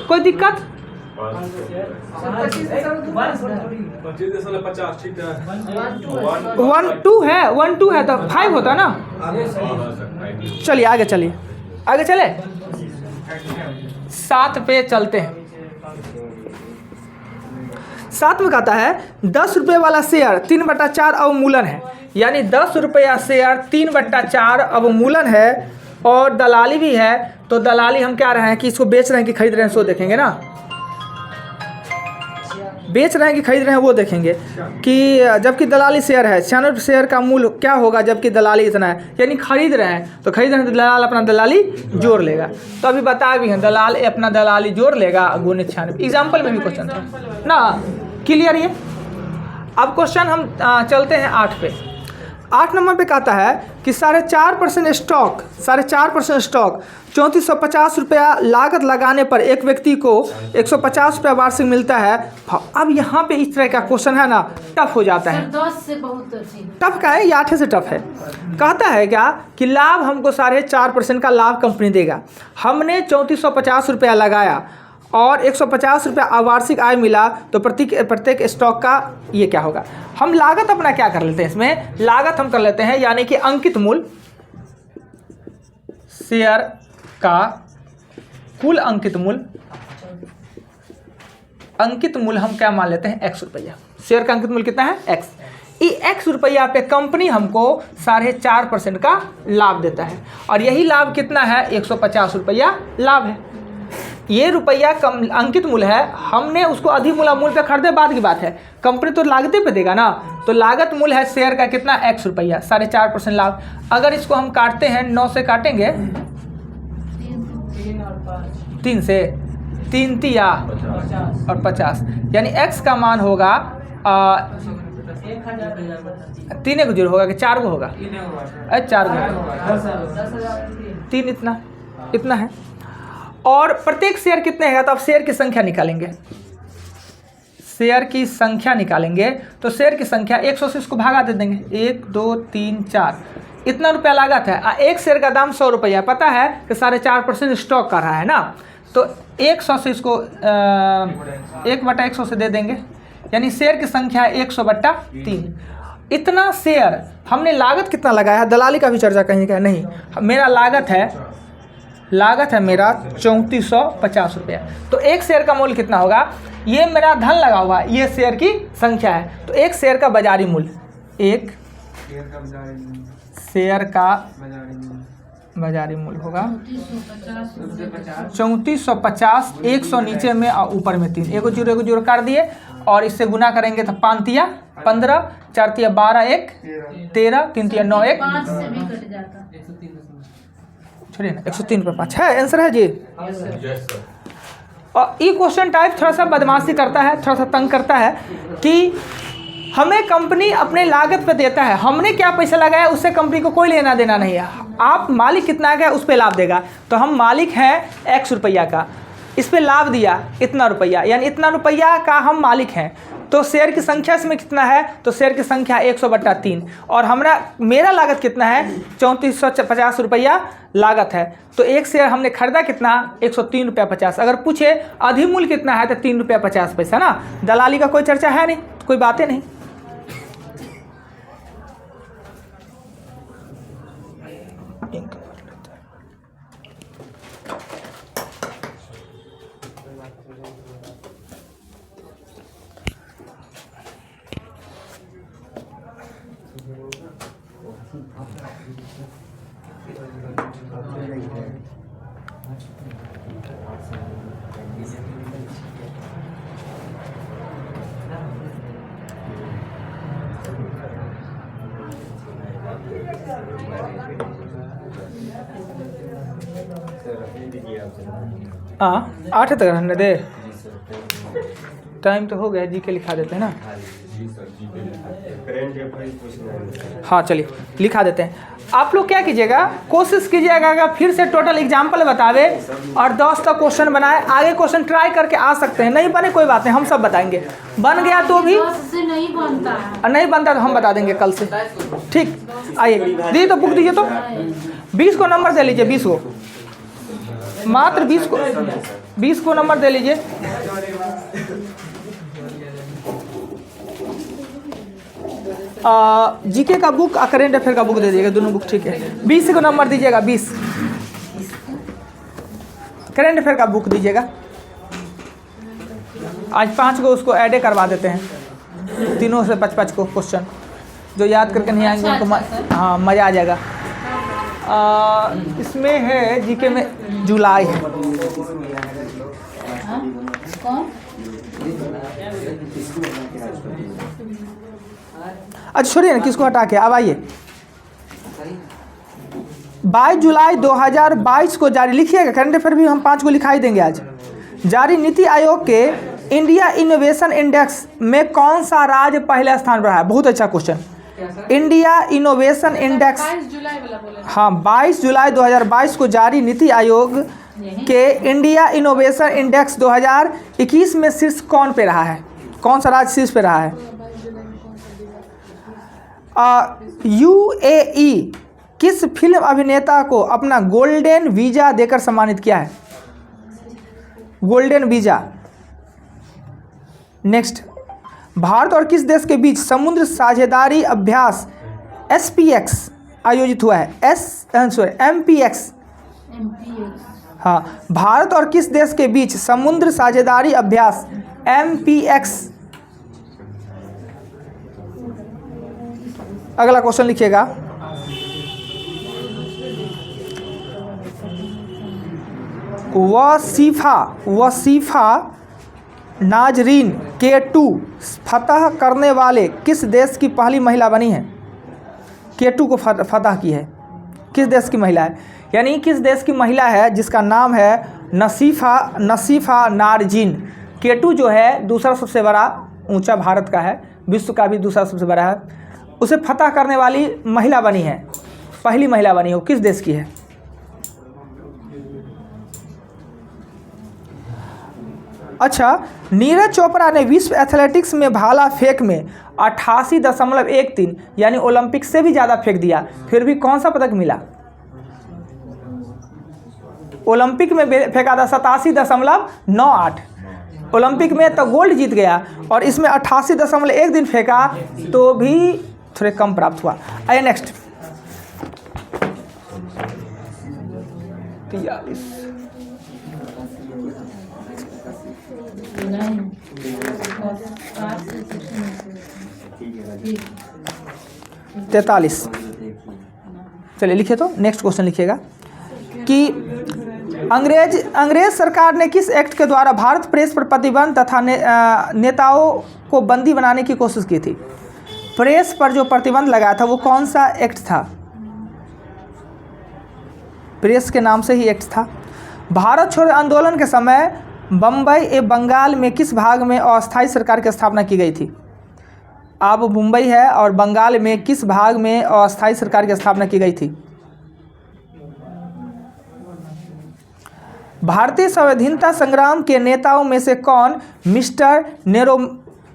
कोई दिक्कत? 1-2 है, 1-2 है तो 5 होता ना। चलिए आगे चलिए, आगे चले 7 पे चलते हैं। साथ में कहता है 10 रुपये वाला शेयर 3/4 अवमूलन है, यानी 10 रुपया शेयर 3/4 अवमूलन है और दलाली भी है। तो दलाली हम क्या रहे हैं कि इसको बेच रहे हैं कि खरीद रहे हैं, सो देखेंगे ना। बेच रहे हैं कि खरीद रहे हैं वो देखेंगे कि जबकि दलाली शेयर है 96 शेयर का मूल्य क्या होगा जबकि दलाली इतना है, यानी खरीद रहे हैं तो खरीद रहे हैं तो दलाल अपना दलाली जोड़ लेगा। तो अभी बता भी हैं दलाल अपना दलाली जोड़ लेगा गुने 96। एग्जाम्पल में भी क्वेश्चन था ना, क्लियर ये। अब क्वेश्चन हम चलते हैं 8 पे। 8 नंबर पे कहता है कि 4.5% स्टॉक 3450 रुपया लागत लगाने पर एक व्यक्ति को 150 रुपया वार्षिक मिलता है। अब यहाँ पे इस तरह का क्वेश्चन है ना, टफ हो जाता है। 10 से बहुत अच्छी टफ का है, ये 8 से टफ है। कहता है क्या कि लाभ हमको 4.5% का लाभ कंपनी देगा। हमने 3450 रुपया लगाया और 150 रुपया वार्षिक आय मिला, तो प्रत्येक स्टॉक का ये क्या होगा। हम लागत अपना क्या कर लेते हैं, इसमें लागत हम कर लेते हैं यानी कि अंकित मूल्य, शेयर का कुल अंकित मूल्य हम क्या मान लेते हैं x रुपया। शेयर का अंकित मूल्य कितना है x। x रुपया पे कंपनी हमको 4.5% का लाभ देता है और यही लाभ कितना है 150 रुपया लाभ है। ये रुपया कम अंकित मूल्य है, हमने उसको अधिमूल्य मूल्य पे खरीदे बात की बात है, कंपनी तो लागत पे देगा ना। तो लागत मूल्य है शेयर का कितना x रुपया 4.5% लाभ। अगर इसको हम काटते हैं 9 से काटेंगे 3 से 3 तिया और 50, यानी x का मान होगा 3 गुजर होगा कि 4 गो होगा, 4 गो 3 इतना है। और प्रत्येक शेयर कितने हैं, तो आप शेयर की संख्या निकालेंगे। शेयर की संख्या निकालेंगे तो शेयर की संख्या 100 से इसको भागा दे देंगे, 1 2 3 4, इतना रुपया लागत है। एक शेयर का दाम 100 रुपया, पता है कि 4.5% स्टॉक कर रहा है ना, तो 100 से इसको 1/100 से दे देंगे, यानी शेयर की संख्या 100/3। इतना शेयर हमने लागत कितना लगाया है, दलाली का भी चर्चा कहीं का नहीं। मेरा लागत है मेरा 3450 रुपया। तो एक शेयर का मूल्य कितना होगा, ये मेरा धन लगा हुआ है, ये शेयर की संख्या है। तो एक शेयर का बाजारी मूल्य, एक शेयर का बाजारी मूल्य होगा 3450, 100 नीचे में और ऊपर में 3, एगो जीरो कर दिए और इससे गुना करेंगे तो 5 तिया 15, 4 तिया 12, 1 13, 3 तिया 9, 1 5 से भी कट जाता। छोड़िए ना, 103 पर 5 है आंसर है जी। और ये क्वेश्चन टाइप थोड़ा सा बदमाशी करता है, थोड़ा सा तंग करता है कि हमें कंपनी अपने लागत पे देता है, हमने क्या पैसा लगाया उससे कंपनी को कोई लेना देना नहीं है। आप मालिक कितना गया उस पर लाभ देगा, तो हम मालिक हैं x रुपया का, इस पे लाभ दिया इतना रुपया, यानी इतना रुपया का हम मालिक हैं। तो शेयर की संख्या इसमें कितना है, तो शेयर की संख्या 100/3 और मेरा लागत कितना है 3450 रुपया लागत है। तो एक शेयर हमने खरीदा कितना 103 रुपया 50। अगर पूछे अधिमूल्य कितना है तो 3 रुपया 50 पैसा ना, दलाली का कोई चर्चा है नहीं, कोई बातें नहीं। हाँ 8 तक रहने दे, टाइम तो हो गया, जी के लिखा देते हैं ना। हाँ चलिए लिखा देते हैं। आप लोग क्या कीजिएगा, कोशिश कीजिएगा फिर से टोटल एग्जाम्पल बतावे और 10 का क्वेश्चन बनाए। आगे क्वेश्चन ट्राई करके आ सकते हैं, नहीं बने कोई बात नहीं, हम सब बताएंगे। बन गया तो भी 10 से नहीं बनता है, नहीं बनता तो हम बता देंगे कल से, ठीक। आइए दीजिए तो बुक दीजिए, तो 20 को नंबर दे लीजिए, 20 को मात्र 20 को नंबर दे लीजिए। जीके का बुक और करेंट अफेयर का बुक दे दीजिएगा, दोनों बुक ठीक है। 20 को नंबर दीजिएगा, 20 करेंट अफेयर का बुक दीजिएगा। आज 5 को उसको ऐड करवा देते हैं, तीनों से 5-5 को क्वेश्चन, जो याद करके नहीं आएंगे उनको हाँ मज़ा आ जाएगा। इसमें है जीके में जुलाई है। कौन? अच्छा छोड़िए ना, किसको हटा के अब आइए। 22 जुलाई 2022 को जारी, लिखिएगा करंट अफेयर भी हम 5 को लिखा ही देंगे आज। जारी नीति आयोग के इंडिया इनोवेशन इंडेक्स में कौन सा राज्य पहले स्थान पर रहा है? बहुत अच्छा क्वेश्चन। इंडिया इनोवेशन इंडेक्स, 22 जुलाई वाला बोले। हाँ 22 जुलाई 2022 को जारी नीति आयोग के इंडिया इनोवेशन इंडेक्स 2021 में शीर्ष कौन पे रहा है? कौन सा राज्य शीर्ष पे रहा है? UAE किस फिल्म अभिनेता को अपना गोल्डन वीजा देकर सम्मानित किया है? Golden visa. नेक्स्ट, भारत और किस देश के बीच समुद्र साझेदारी अभ्यास SPX आयोजित हुआ है? MPX। हाँ, भारत और किस देश के बीच समुद्र साझेदारी अभ्यास MPX। अगला क्वेश्चन लिखिएगा। वसीफा नाजरीन K2 फतह करने वाले किस देश की पहली महिला बनी है? K2 को फतह की है किस देश की महिला है? यानी किस देश की महिला है जिसका नाम है नसीफा नारजीन। K2 जो है दूसरा सबसे बड़ा ऊंचा भारत का है, विश्व का भी दूसरा सबसे बड़ा है, उसे फतह करने वाली महिला बनी है, पहली महिला बनी है। वो किस देश की है? अच्छा, नीरज चोपड़ा ने विश्व एथलेटिक्स में भाला फेंक में 88.13 यानी ओलंपिक से भी ज़्यादा फेंक दिया, फिर भी कौन सा पदक मिला? ओलंपिक में फेंका था 87.98, ओलंपिक में तो गोल्ड जीत गया, और इसमें 88.1 दिन फेंका तो भी थोड़े कम प्राप्त हुआ। आइए नेक्स्ट। 43। चलिए लिखिए, तो नेक्स्ट क्वेश्चन लिखिएगा कि अंग्रेज सरकार ने किस एक्ट के द्वारा भारत प्रेस पर प्रतिबंध तथा नेताओं को बंदी बनाने की कोशिश की थी? प्रेस पर जो प्रतिबंध लगाया था वो कौन सा एक्ट था? प्रेस के नाम से ही एक्ट था। भारत छोड़ो आंदोलन के समय बम्बई एवं बंगाल में किस भाग में अस्थायी सरकार की स्थापना की गई थी? अब मुंबई है और बंगाल में किस भाग में अस्थायी सरकार की स्थापना की गई थी? भारतीय संविधानता संग्राम के नेताओं में से कौन मिस्टर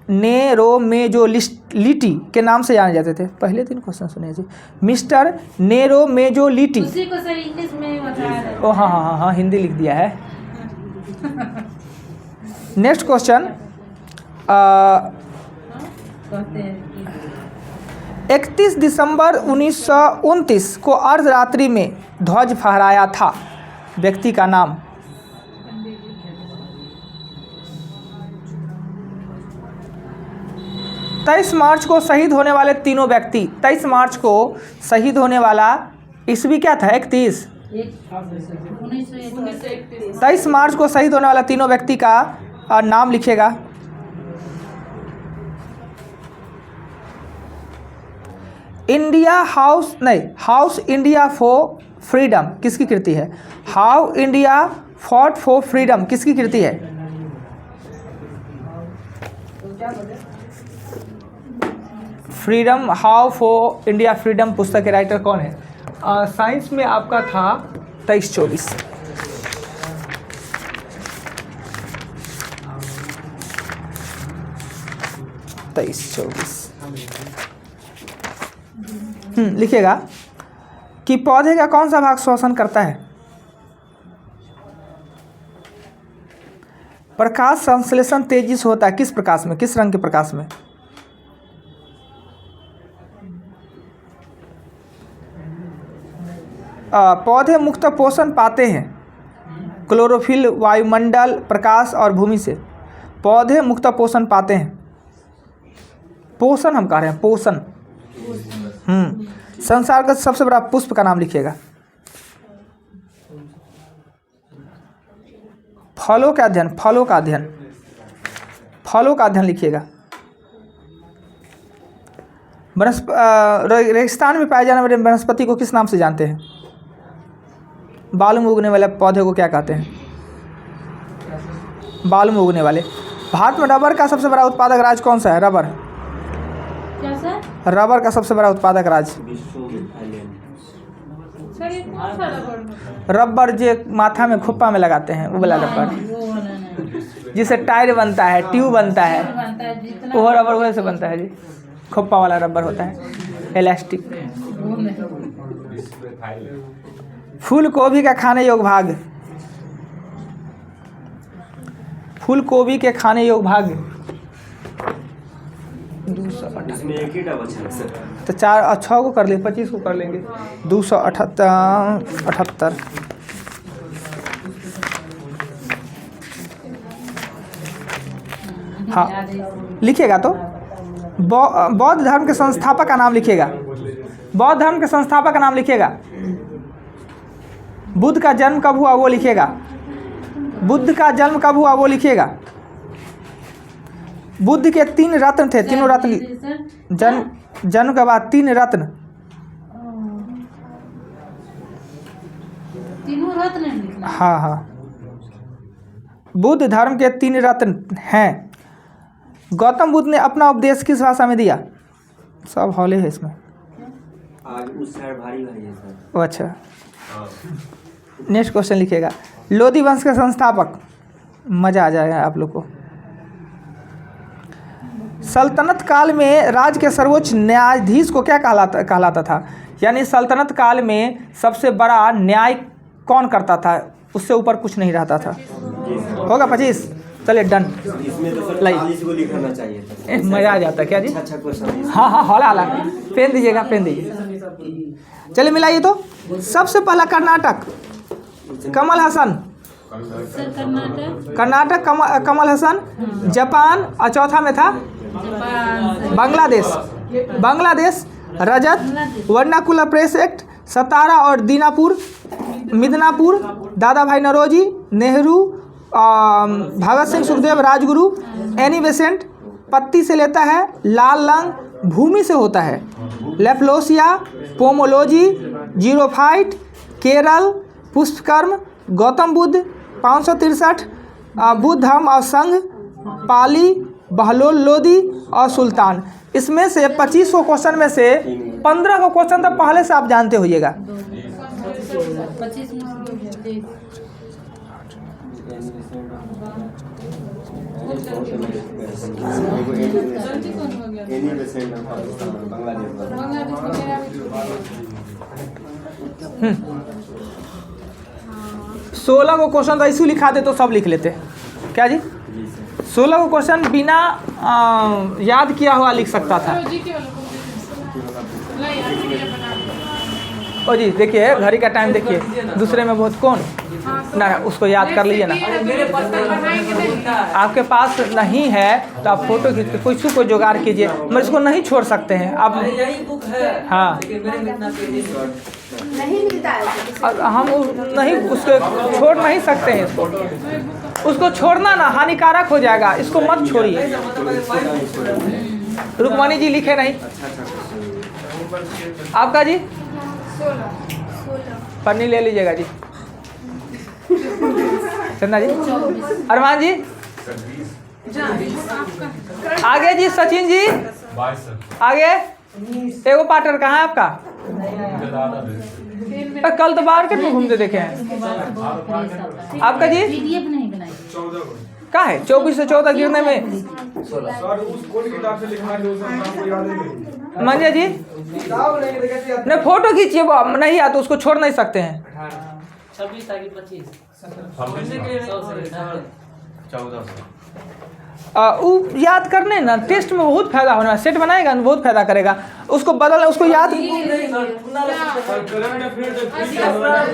नेरोमेजोलिटी के नाम से जाने जाते थे? पहले 3 क्वेश्चन सुने जी। मिस्टर नेरोमेजोलिटी, उसी को सर इंग्लिश में बता रहे। ओ हाँ, हिंदी लिख दिया है। नेक्स्ट क्वेश्चन, 31 दिसंबर 1929 को अर्धरात्रि में ध्वज फहराया था, व्यक्ति का नाम? 23 मार्च को शहीद होने वाले तीनों व्यक्ति, 23 मार्च को शहीद होने वाला ईस्वी क्या था? 31। 23 मार्च को शहीद होने वाला तीनों व्यक्ति का नाम लिखिएगा। हाउस इंडिया फॉर फ्रीडम किसकी कृति है? How India fought for freedom किसकी कृति है? Freedom, how for India freedom पुस्तक के राइटर कौन है? साइंस में आपका था 23-24। लिखिएगा कि पौधे का कौन सा भाग श्वसन करता है? प्रकाश संश्लेषण तेजी से होता है किस प्रकाश में, किस रंग के प्रकाश में? पौधे मुक्त पोषण पाते हैं क्लोरोफिल, वायुमंडल, प्रकाश और भूमि से। पौधे मुक्त पोषण पाते हैं। पोषण हम कह रहे हैं, पोषण। संसार का सबसे बड़ा पुष्प का नाम लिखिएगा। फलों का अध्ययन, फलों का अध्ययन, फलों का अध्ययन लिखिएगा। रेगिस्तान में पाए जाने वाले वनस्पति को किस नाम से जानते हैं? बालू में उगने वाले पौधे को क्या कहते हैं? बालू में उगने वाले। भारत में रबर का सबसे बड़ा उत्पादक राज्य कौन सा है? रबर। क्या सर? रबर का सबसे बड़ा उत्पादक राज्य। सर ये कौन सा रबर? रबर जो माथा में खुप्पा में लगाते हैं वो वाला रबर, वो वाला नहीं जिससे टायर बनता है, ट्यूब बनता है, बनता है जितना वो रबर वैसे बनता है जी। खुप्पा वाला रबर होता है, इलास्टिक। वो नहीं। फूल गोभी का खाने योग्य भाग, फूल गोभी के खाने योग्य भाग 278। इसमें एक ही डबल है सर। तो 4 और 6 को कर ले, 25 को कर लेंगे। 278। हाँ लिखिएगा तो। बौद्ध धर्म के संस्थापक का नाम लिखिएगा। बौद्ध धर्म के संस्थापक का नाम लिखिएगा। बुद्ध का जन्म कब हुआ वो लिखिएगा। बुद्ध का जन्म कब हुआ वो लिखिएगा। बुद्ध के 3 रत्न थे, तीनों रत्न। जन्म के बाद 3 रत्न, तीनों रत्न लिखना। हाँ हाँ, बुद्ध धर्म के 3 रत्न हैं। गौतम बुद्ध ने अपना उपदेश किस भाषा में दिया? सब हौले है इसमें। आज उस साइड भारी भारी है सर। ओ अच्छा, नेक्स्ट क्वेश्चन लिखिएगा। लोधी वंश के संस्थापक, मज़ा आ जाएगा आप लोग को। सल्तनत काल में राज्य के सर्वोच्च न्यायाधीश को क्या कहलाता था? यानी सल्तनत काल में सबसे बड़ा न्याय कौन करता था? उससे ऊपर कुछ नहीं रहता था। होगा 25? चलिए डन। इसमें तो सर 40 को लिखना चाहिए था। मज़ा आ जाता है क्या जी? अच्छा क्वेश्चन। हाँ हाँ हौला हौला। पेन दीजिएगा, पेन दीजिए। चलिए मिलाइए तो। सबसे पहला कर्नाटक, कमल हसन। सर कर्नाटक, कर्नाटक कमल हसन। जापान, और चौथा में था बांग्लादेश। बांग्लादेश रजत, वर्नाकुलर प्रेस एक्ट, सतारा और दीनापुर, मिदनापुर, दादा भाई नौरोजी, नेहरू, भगत सिंह, सुखदेव, राजगुरु। एनी बेसेंट पत्ती से लेता है, लाल रंग भूमि से होता है। लेप्लोसिया, पोमोलॉजी, जीरोफाइट, केरल, पुष्पकर्म, गौतम बुद्ध, 563, बुद्ध धर्म और संघ, पाली, बहलोल लोदी और सुल्तान। इसमें से 25 क्वेश्चन में से 15 को क्वेश्चन तो पहले से आप जानते होइएगा। 25 में एनी बेसेंट पाकिस्तान बांग्लादेश। 16 को क्वेश्चन तो ऐसे लिखा दे तो सब लिख लेते। क्या जी? 16 को क्वेश्चन बिना याद किया हुआ लिख सकता था। ओ जी देखिए, घड़ी का टाइम देखिए, दूसरे में बहुत कौन ना, उसको याद कर लीजिए ना। आपके पास नहीं है तो आप फोटो खींच के कुछ को जुगाड़ कीजिए, मगर इसको नहीं छोड़ सकते हैं आप। हाँ नहीं मिलता है। हम नहीं, उसको छोड़ नहीं सकते हैं। इसको उसको छोड़ना ना हानिकारक हो जाएगा, इसको मत छोड़िए। रुकमणी जी लिखे नहीं। आपका जी 16 पन्नी ले लीजिएगा जी। चंदा जी, अरमान जी आगे जी, सचिन जी आगे। एगो पार्टनर कहाँ है आपका? कल तो मार्केट में घूमते देखे हैं। आपका जी पीडीएफ नहीं बनाई। क्या है? 24 से 14 गिरने में। सर उस कौन किताब से लिखा है जो सब आपको याद है? मंजे जी नहीं, फोटो खींचिए, वो नहीं आता उसको छोड़ नहीं सकते हैं। 26 तारीख 25 याद करने ना टेस्ट में बहुत फायदा होना है। सेट बनाएगा ना बहुत फायदा करेगा। उसको बदल, उसको याद